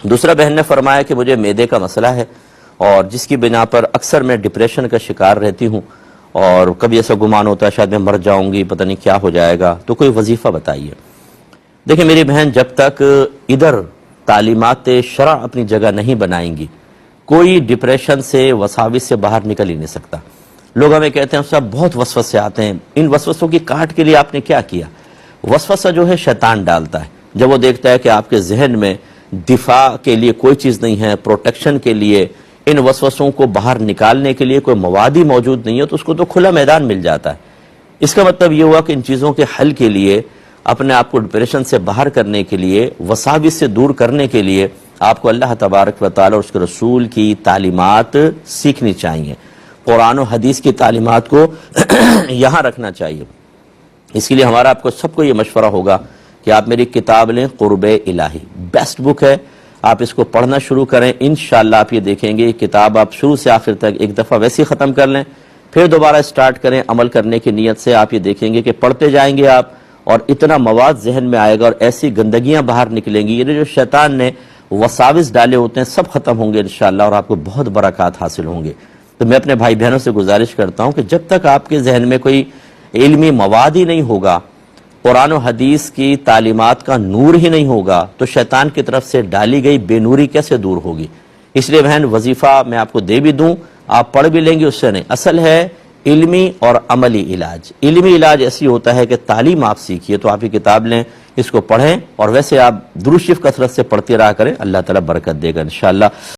دوسرا بہن نے فرمایا کہ مجھے معدے کا مسئلہ ہے اور جس کی بنا پر اکثر میں ڈپریشن کا شکار رہتی ہوں اور کبھی ایسا گمان ہوتا ہے شاید میں مر جاؤں گی، پتہ نہیں کیا ہو جائے گا، تو کوئی وظیفہ بتائیے۔ دیکھیں میری بہن، جب تک ادھر تعلیمات شرع اپنی جگہ نہیں بنائیں گی، کوئی ڈپریشن سے وساوس سے باہر نکل ہی نہیں سکتا۔ لوگ ہمیں کہتے ہیں صاحب بہت وسوسے آتے ہیں، ان وسوسوں کی کاٹ کے لیے آپ نے کیا کیا؟ وسوسہ جو ہے شیطان ڈالتا ہے، جب وہ دیکھتا ہے کہ آپ کے ذہن میں دفاع کے لیے کوئی چیز نہیں ہے، پروٹیکشن کے لیے، ان وسوسوں کو باہر نکالنے کے لیے کوئی موادی موجود نہیں ہے، تو اس کو تو کھلا میدان مل جاتا ہے۔ اس کا مطلب یہ ہوا کہ ان چیزوں کے حل کے لیے، اپنے آپ کو ڈپریشن سے باہر کرنے کے لیے، وساوس سے دور کرنے کے لیے آپ کو اللہ تبارک و تعالی اور اس کے رسول کی تعلیمات سیکھنی چاہیے، قرآن و حدیث کی تعلیمات کو یہاں رکھنا چاہیے۔ اس کے لیے ہمارا آپ کو سب کو یہ مشورہ ہوگا کہ آپ میری کتاب لیں، قرب الہی، بیسٹ بک ہے، آپ اس کو پڑھنا شروع کریں، انشاءاللہ آپ یہ دیکھیں گے یہ کتاب آپ شروع سے آخر تک ایک دفعہ ویسے ختم کر لیں، پھر دوبارہ سٹارٹ کریں عمل کرنے کی نیت سے، آپ یہ دیکھیں گے کہ پڑھتے جائیں گے آپ اور اتنا مواد ذہن میں آئے گا اور ایسی گندگیاں باہر نکلیں گی، یہ جو شیطان نے وساوس ڈالے ہوتے ہیں سب ختم ہوں گے انشاءاللہ، اور آپ کو بہت برکات حاصل ہوں گے۔ تو میں اپنے بھائی بہنوں سے گزارش کرتا ہوں کہ جب تک آپ کے ذہن میں کوئی علمی مواد ہی نہیں ہوگا، قرآن و حدیث کی تعلیمات کا نور ہی نہیں ہوگا، تو شیطان کی طرف سے ڈالی گئی بے نوری کیسے دور ہوگی؟ اس لیے بہن، وظیفہ میں آپ کو دے بھی دوں، آپ پڑھ بھی لیں گے، اس سے نہیں، اصل ہے علمی اور عملی علاج۔ علمی علاج ایسی ہوتا ہے کہ تعلیم آپ سیکھیے، تو آپ یہ کتاب لیں، اس کو پڑھیں، اور ویسے آپ درود شریف کثرت سے پڑھتے رہا کریں، اللہ تعالیٰ برکت دے گا انشاءاللہ۔